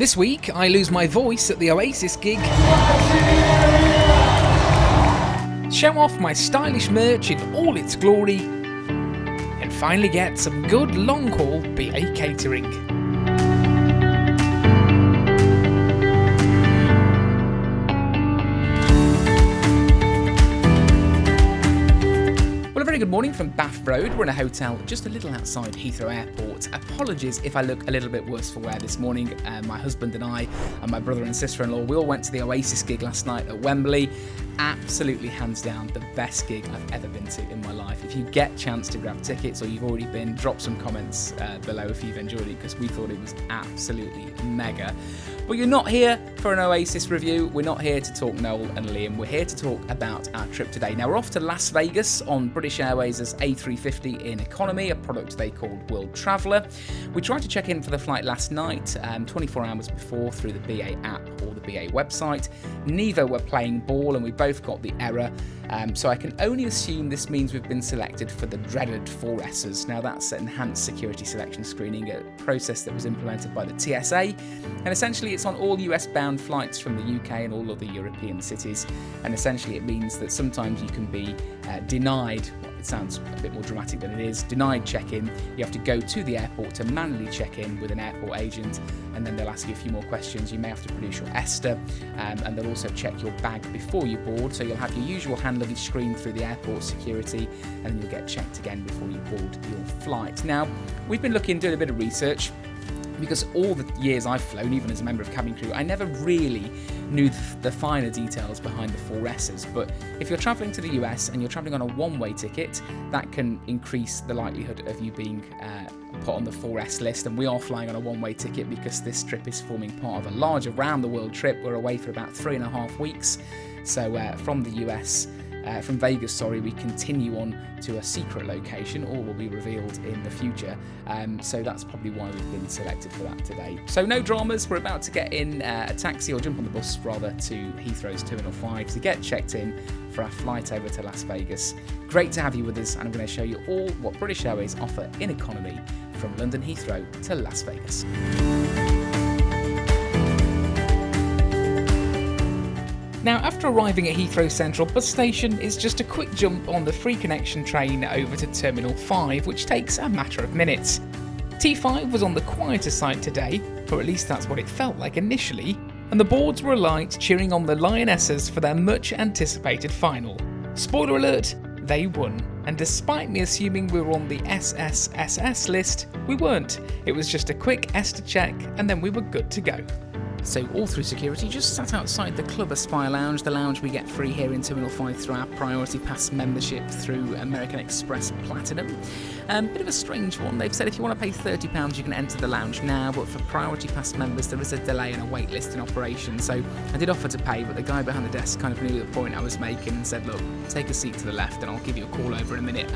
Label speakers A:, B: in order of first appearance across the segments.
A: This week, I lose my voice at the Oasis gig, show off my stylish merch in all its glory, and finally get some good long-haul BA catering. Well, a very good morning from Bath Road. We're in a hotel just a little outside Heathrow Airport. Apologies if I look a little bit worse for wear this morning. My husband and I and my brother and sister-in-law, we all went to the Oasis gig last night at Wembley. Absolutely, hands down, the best gig I've ever been to in my life. If you get a chance to grab tickets or you've already been, drop some comments below if you've enjoyed it, because we thought it was absolutely mega. But you're not here for an Oasis review. We're not here to talk Noel and Liam. We're here to talk about our trip today. Now, we're off to Las Vegas on British Airways' A350 in economy, a product they called World Traveller. We tried to check in for the flight last night, 24 hours before, through the BA app or the BA website. Neither were playing ball, and we both got the error. So I can only assume this means we've been selected for the dreaded 4S's. Now, that's enhanced security selection screening, a process that was implemented by the TSA, and essentially it's on all US-bound flights from the UK and all other European cities. And essentially it means that sometimes you can be denied, well, it sounds a bit more dramatic than it is, denied check-in. You have to go to the airport to manually check in with an airport agent, and then they'll ask you a few more questions. You may have to produce your ESTA, and they'll also check your bag before you board. So you'll have your usual hand luggage screened through the airport security, and then you'll get checked again before you board your flight. Now, we've been doing a bit of research, because all the years I've flown, even as a member of cabin crew, I never really knew the finer details behind the 4S's. But if you're travelling to the US and you're travelling on a one-way ticket, that can increase the likelihood of you being put on the 4S list. And we are flying on a one-way ticket because this trip is forming part of a large around-the-world trip. We're away for about 3.5 weeks. So from the US, from Vegas, we continue on to a secret location, all will be revealed in the future. So that's probably why we've been selected for that today. So no dramas, we're about to get in a taxi, or jump on the bus rather, to Heathrow's Terminal 5 to get checked in for our flight over to Las Vegas. Great to have you with us, and I'm going to show you all what British Airways offer in economy from London Heathrow to Las Vegas. Now, after arriving at Heathrow Central Bus Station, it's just a quick jump on the free connection train over to Terminal 5, which takes a matter of minutes. T5 was on the quieter side today, or at least that's what it felt like initially, and the boards were alight cheering on the Lionesses for their much anticipated final. Spoiler alert, they won. And despite me assuming we were on the SSSS list, we weren't. It was just a quick ESTA check, and then we were good to go. So all through security, just sat outside the Club Aspire Lounge, the lounge we get free here in Terminal 5 through our Priority Pass membership through American Express Platinum. Bit of a strange one. They've said if you want to pay £30 you can enter the lounge now, but for Priority Pass members there is a delay and a wait list in operation. So I did offer to pay, but the guy behind the desk kind of knew the point I was making and said, look, take a seat to the left and I'll give you a call over in a minute.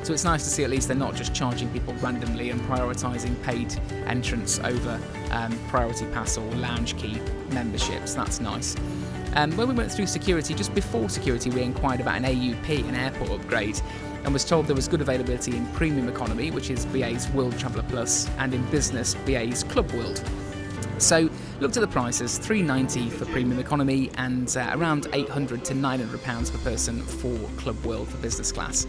A: So it's nice to see at least they're not just charging people randomly and prioritising paid entrance over Priority Pass or lounge key memberships. That's nice. When we went through security, just before security, we inquired about an AUP, an airport upgrade, and was told there was good availability in Premium Economy, which is BA's World Traveller Plus, and in Business, BA's Club World. So looked at the prices, $390 for Premium Economy and around £800 to £900 per person for Club World for business class.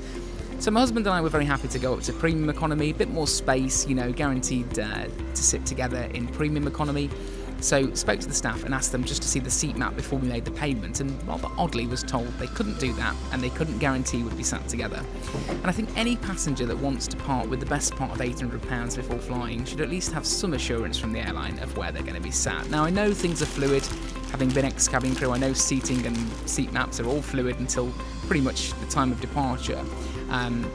A: So my husband and I were very happy to go up to Premium Economy, a bit more space, guaranteed to sit together in Premium Economy. So spoke to the staff and asked them just to see the seat map before we made the payment, and rather oddly was told they couldn't do that and they couldn't guarantee we'd be sat together. And I think any passenger that wants to part with the best part of £800 before flying should at least have some assurance from the airline of where they're going to be sat. Now, I know things are fluid. Having been ex-cabin crew, I know seating and seat maps are all fluid until pretty much the time of departure.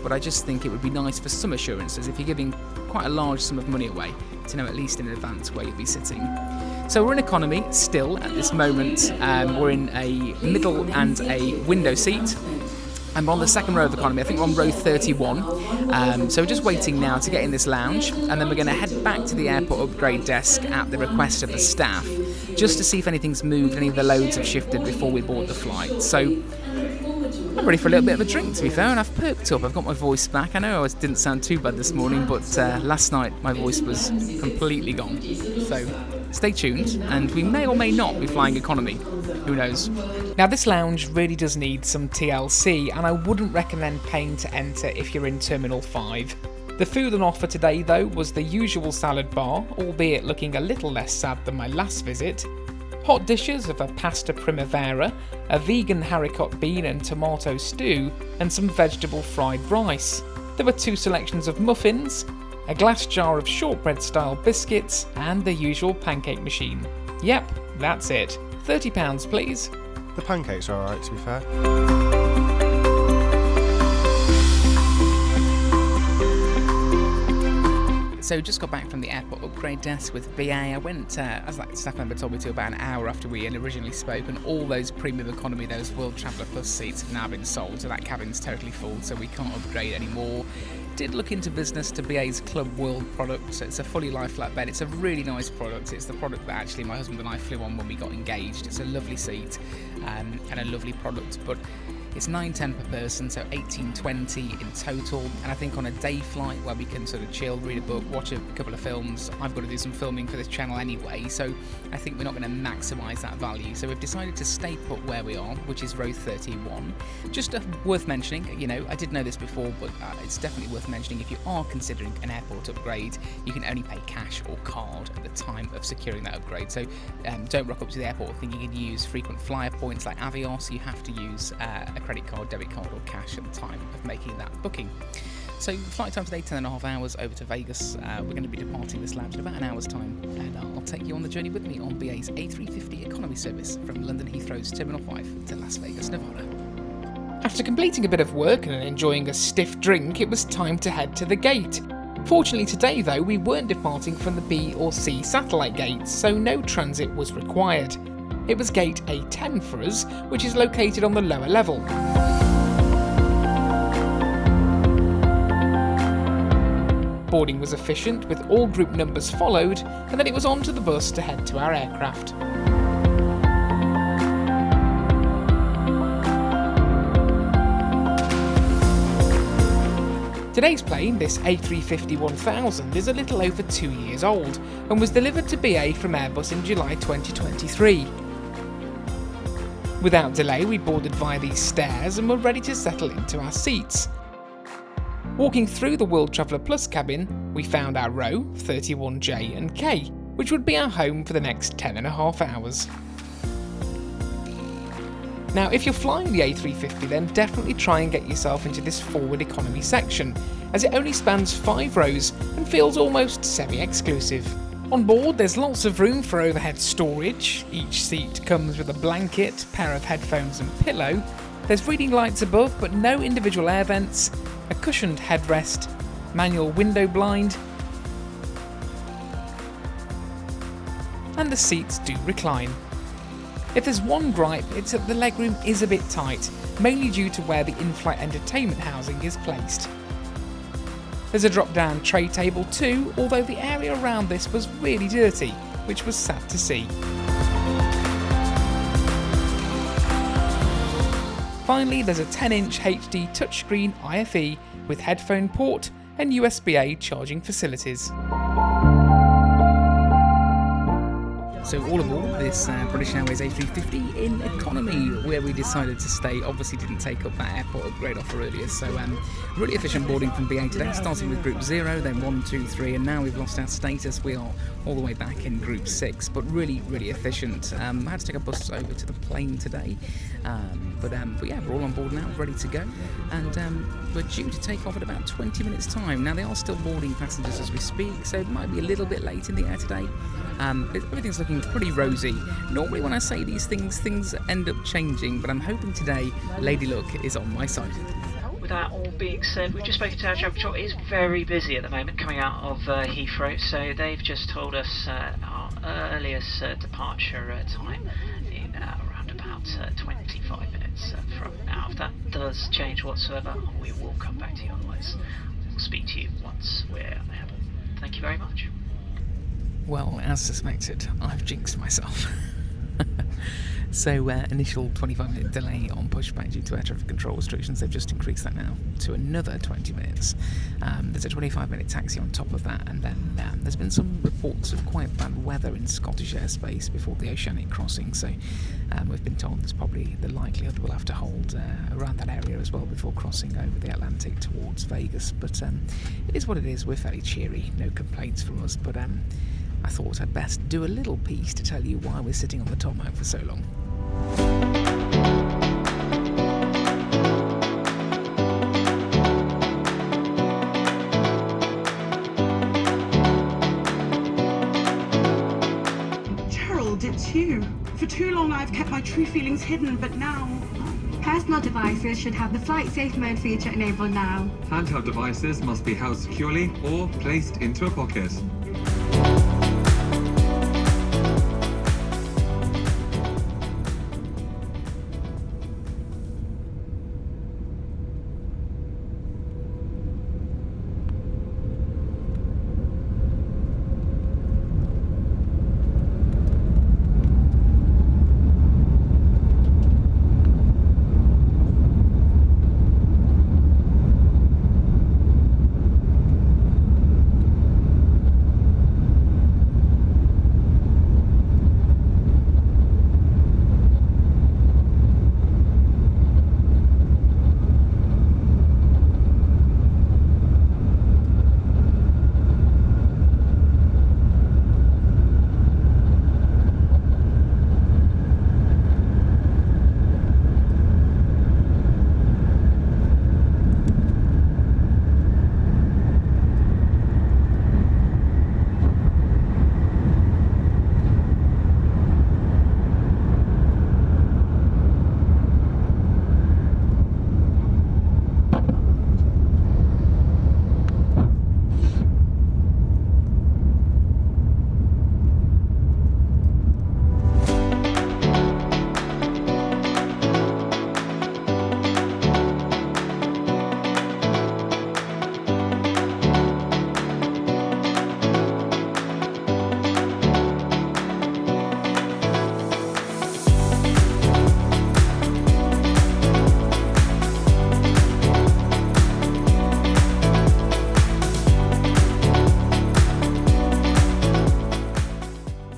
A: But I just think it would be nice for some assurances if you're giving quite a large sum of money away to know at least in advance where you'll be sitting. So we're in economy still at this moment. We're in a middle and a window seat. And we're on the second row of economy. I think we're on row 31. So we're just waiting now to get in this lounge, and then we're going to head back to the airport upgrade desk at the request of the staff, just to see if anything's moved, any of the loads have shifted before we board the flight. So I'm ready for a little bit of a drink, to be fair, and I've perked up. I've got my voice back. I know I didn't sound too bad this morning, but last night my voice was completely gone. So stay tuned, and we may or may not be flying economy. Who knows? Now, this lounge really does need some TLC, and I wouldn't recommend paying to enter if you're in Terminal 5. The food on offer today, though, was the usual salad bar, albeit looking a little less sad than my last visit. Hot dishes of a pasta primavera, a vegan haricot bean and tomato stew, and some vegetable fried rice. There were 2 selections of muffins, a glass jar of shortbread-style biscuits, and the usual pancake machine. Yep, that's it. £30, please.
B: The pancakes are alright, to be fair.
A: So just got back from the airport upgrade desk with BA. I went, as that staff member told me to, about an hour after we had originally spoken. All those premium economy, those World Traveller Plus seats have now been sold, so that cabin's totally full, so we can't upgrade anymore. Did look into business to BA's Club World product. It's a fully lie flat bed. It's a really nice product. It's the product that actually my husband and I flew on when we got engaged. It's a lovely seat and a lovely product, but it's £9.10 per person, so £18.20 in total. And I think on a day flight where we can sort of chill, read a book, watch a couple of films, I've got to do some filming for this channel anyway, so I think we're not going to maximise that value. So we've decided to stay put where we are, which is row 31. Just worth mentioning, you know, I did know this before, but it's definitely worth mentioning, if you are considering an airport upgrade, you can only pay cash or card at the time of securing that upgrade. So don't rock up to the airport thinking you can use frequent flyer points like Avios. You have to use a credit card, debit card or cash at the time of making that booking. So flight time today, 10.5 hours over to Vegas. We're going to be departing this lounge in about an hour's time, and I'll take you on the journey with me on BA's A350 economy service from London Heathrow's Terminal 5 to Las Vegas, Nevada. After completing a bit of work and enjoying a stiff drink, it was time to head to the gate. Fortunately today though, we weren't departing from the B or C satellite gates, so no transit was required. It was gate A10 for us, which is located on the lower level. Boarding was efficient, with all group numbers followed, and then it was on to the bus to head to our aircraft. Today's plane, this A350-1000, is a little over 2 years old and was delivered to BA from Airbus in July 2023. Without delay, we boarded via these stairs and were ready to settle into our seats. Walking through the World Traveller Plus cabin, we found our row, 31J and K, which would be our home for the next 10.5 hours. Now, if you're flying the A350, then definitely try and get yourself into this forward economy section, as it only spans 5 rows and feels almost semi-exclusive. On board, there's lots of room for overhead storage. Each seat comes with a blanket, pair of headphones and pillow. There's reading lights above, but no individual air vents, a cushioned headrest, manual window blind, and the seats do recline. If there's one gripe, it's that the legroom is a bit tight, mainly due to where the in-flight entertainment housing is placed. There's a drop-down tray table too, although the area around this was really dirty, which was sad to see. Finally, there's a 10-inch HD touchscreen IFE with headphone port and USB-A charging facilities. So all aboard this British Airways A350 in economy, where we decided to stay. Obviously didn't take up that airport upgrade offer earlier, so really efficient boarding from BA today, starting with Group 0, then 1, 2, 3, and now we've lost our status. We are all the way back in Group 6, but really efficient. I had to take a bus over to the plane today, but yeah, we're all on board now, ready to go, and we're due to take off at about 20 minutes time. Now, they are still boarding passengers as we speak, so it might be a little bit late in the air today. Everything's looking pretty rosy. Normally when I say these things end up changing, but I'm hoping today Lady Luck is on my side.
C: With that all being said, we've just spoken to our travel control. It is very busy at the moment coming out of Heathrow, so they've just told us our earliest departure time in around about 25 minutes from now. If that does change whatsoever, we will come back to you. Otherwise, we'll speak to you once we're airborne. Thank you very much.
A: Well, as suspected, I've jinxed myself. So initial 25-minute delay on pushback due to air traffic control restrictions. They've just increased that now to another 20 minutes. There's a 25-minute taxi on top of that, and then there's been some reports of quite bad weather in Scottish airspace before the oceanic crossing, so we've been told there's probably the likelihood we'll have to hold around that area as well before crossing over the Atlantic towards Vegas. But it is what it is. We're fairly cheery, no complaints from us, but I thought I'd best do a little piece to tell you why we're sitting on the tarmac for so long.
D: Gerald, it's you. For too long I've kept my true feelings hidden, but now...
E: Personal devices should have the flight safe mode feature enabled now.
F: Handheld devices must be held securely or placed into a pocket.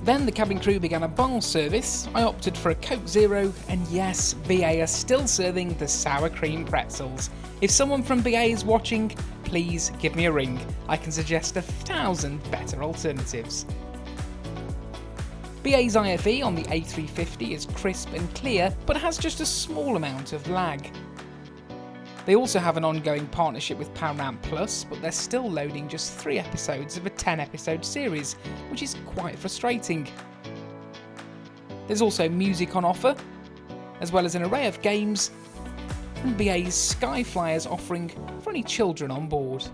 A: Then the cabin crew began a bar service. I opted for a Coke Zero, and yes, BA are still serving the sour cream pretzels. If someone from BA is watching, please give me a ring. I can suggest 1,000 better alternatives. BA's IFE on the A350 is crisp and clear, but has just a small amount of lag. They also have an ongoing partnership with Paramount Plus, but they're still loading just 3 episodes of a 10-episode series, which is quite frustrating. There's also music on offer, as well as an array of games, and BA's Skyflyers offering for any children on board.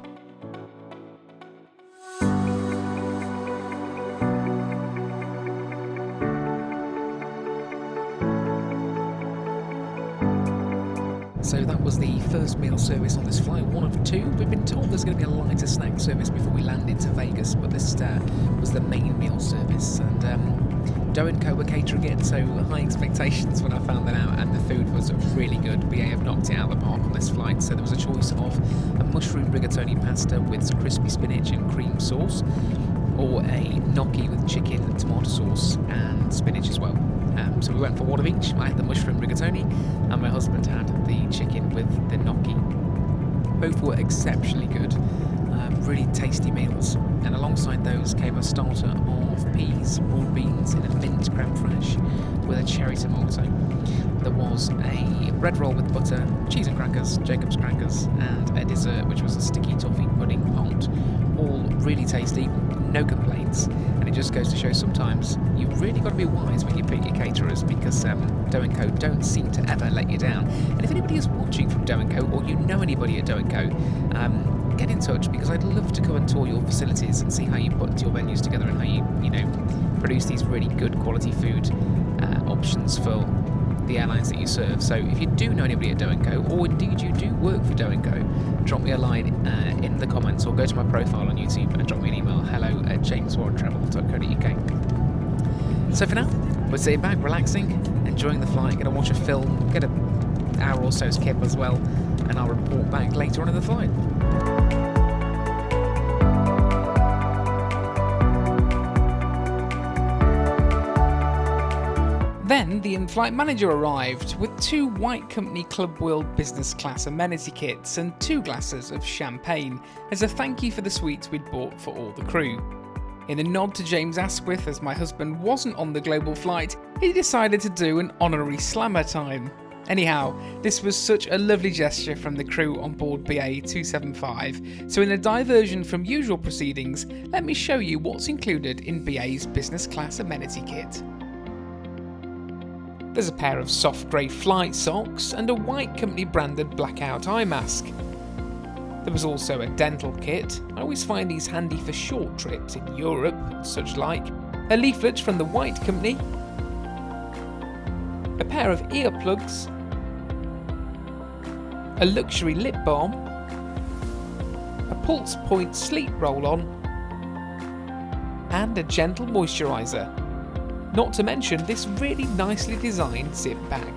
A: So that was the first meal service on this flight, one of 2. We've been told there's going to be a lighter snack service before we land into Vegas, but this was the main meal service. And DO&CO were catering it, so high expectations when I found that out, and the food was really good. BA have knocked it out of the park on this flight, so there was a choice of a mushroom rigatoni pasta with crispy spinach and cream sauce, or a gnocchi with chicken, tomato sauce and spinach as well. So we went for one of each. I had the mushroom rigatoni and my husband had the chicken with the gnocchi. Both were exceptionally good, really tasty meals, and alongside those came a starter of peas, broad beans in a mint creme fraiche with a cherry tomato. There was a bread roll with butter, cheese and crackers, Jacob's crackers, and a dessert which was a sticky toffee pudding pot. All really tasty, no complaints, and it just goes to show sometimes you've really got to be wise when you pick your caterers, because DO&CO don't seem to ever let you down. And if anybody is watching from DO&CO, or you know anybody at DO&CO, get in touch, because I'd love to come and tour your facilities and see how you put your menus together and how you produce these really good quality food options for the airlines that you serve. So if you do know anybody at DO&CO, or indeed you do work for DO&CO, drop me a line in the comments, or go to my profile on YouTube and drop me an email, hello@jameswarrentravel.co.uk. So for now, we're sitting back, relaxing, enjoying the flight, going to watch a film, get an hour or so's kip as well, and I'll report back later on in the flight. Then the in-flight manager arrived with 2 White Company Club World business class amenity kits and 2 glasses of champagne as a thank you for the sweets we'd bought for all the crew. In a nod to James Asquith, as my husband wasn't on the global flight, he decided to do an honorary slammer time. Anyhow, this was such a lovely gesture from the crew on board BA 275, so in a diversion from usual proceedings, let me show you what's included in BA's business class amenity kit. There's a pair of soft grey flight socks and a White Company branded blackout eye mask. There was also a dental kit. I always find these handy for short trips in Europe and such like. A leaflet from the White Company. A pair of earplugs. A luxury lip balm. A Pulse Point sleep roll-on. And a gentle moisturiser. Not to mention this really nicely designed zip bag.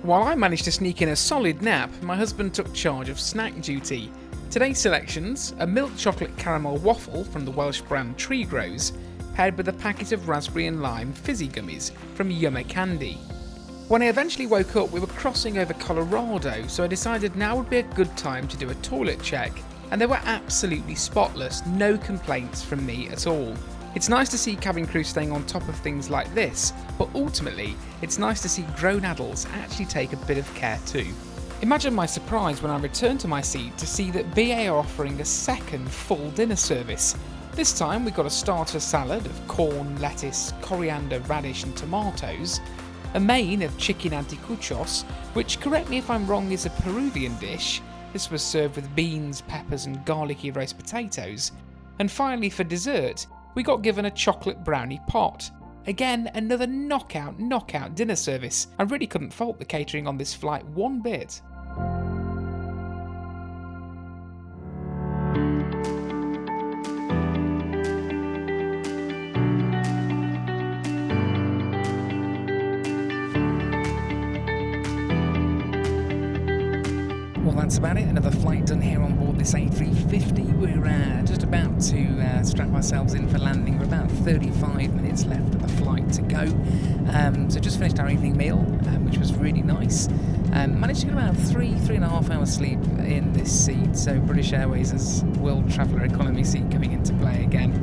A: While I managed to sneak in a solid nap, my husband took charge of snack duty. Today's selections: a milk chocolate caramel waffle from the Welsh brand Tree Grows, paired with a packet of raspberry and lime fizzy gummies from Yummy Candy. When I eventually woke up, we were crossing over Colorado, so I decided now would be a good time to do a toilet check, and they were absolutely spotless, no complaints from me at all. It's nice to see cabin crew staying on top of things like this, but ultimately, it's nice to see grown adults actually take a bit of care too. Imagine my surprise when I returned to my seat to see that BA are offering a second full dinner service. This time we got a starter salad of corn, lettuce, coriander, radish and tomatoes, a main of chicken anticuchos, which, correct me if I'm wrong, is a Peruvian dish. This was served with beans, peppers and garlicky roast potatoes. And finally, for dessert, we got given a chocolate brownie pot. Again, another knockout dinner service. I really couldn't fault the catering on this flight one bit. Well, that's about it. Another flight done here on board this A350. We're just about to strap ourselves in for landing. We're about 35 minutes left of the flight to go. So just finished our evening meal, which was really nice. Managed to get about 3.5 hours sleep in this seat. So British Airways as World Traveller Economy seat coming into play again.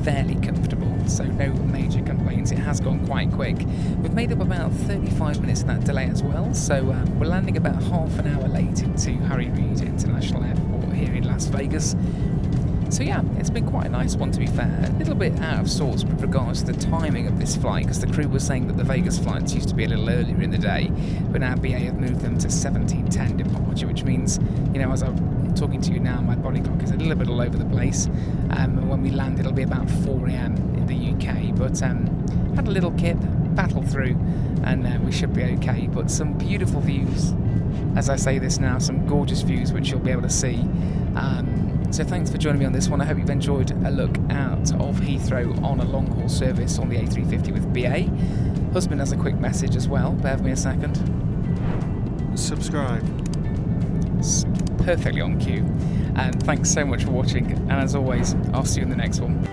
A: Fairly comfortable, so no major complaints. It has gone quite quick. We've made up about 35 minutes of that delay as well, so we're landing about half an hour late into Harry Reid International Airport here in Las Vegas. So yeah, it's been quite a nice one to be fair. A little bit out of sorts with regards to the timing of this flight, because the crew was saying that the Vegas flights used to be a little earlier in the day, but now BA have moved them to 17:10 departure, which means, you know, as I'm talking to you now, my body clock is a little bit all over the place. And when we land, it'll be about 4 AM in the UK, but had a little kip, battle through, and we should be okay. But some beautiful views, as I say this now, some gorgeous views which you'll be able to see. So thanks for joining me on this one. I hope you've enjoyed a look out of Heathrow on a long-haul service on the A350 with BA. Husband has a quick message as well. Bear with me a second.
B: Subscribe.
A: It's perfectly on cue. And thanks so much for watching. And as always, I'll see you in the next one.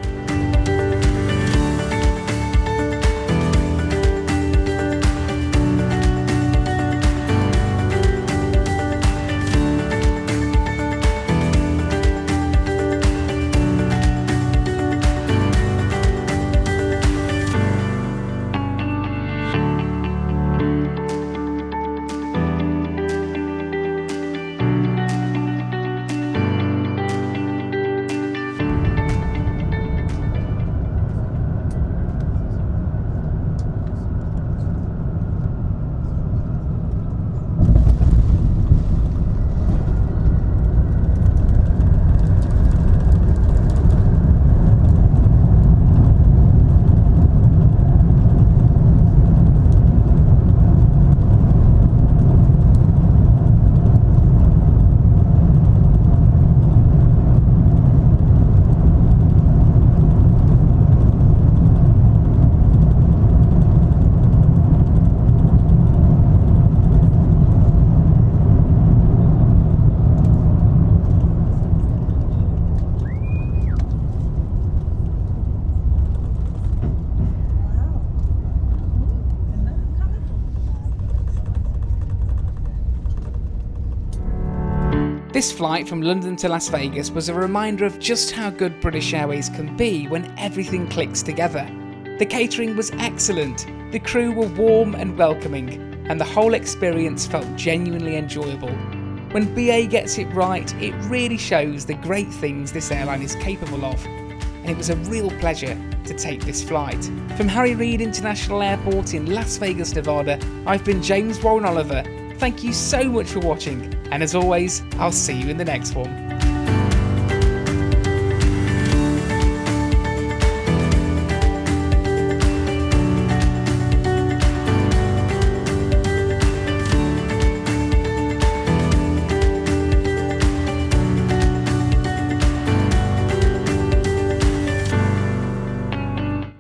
A: This flight from London to Las Vegas was a reminder of just how good British Airways can be when everything clicks together. The catering was excellent, the crew were warm and welcoming, and the whole experience felt genuinely enjoyable. When BA gets it right, it really shows the great things this airline is capable of, and it was a real pleasure to take this flight. From Harry Reid International Airport in Las Vegas, Nevada, I've been James Warren Oliver. Thank you so much for watching, and as always, I'll see you in the next one.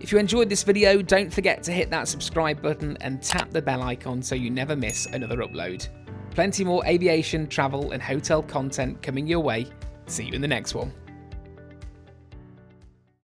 A: If you enjoyed this video, don't forget to hit that subscribe button and tap the bell icon so you never miss another upload. Plenty more aviation, travel and hotel content coming your way. See you in the next one.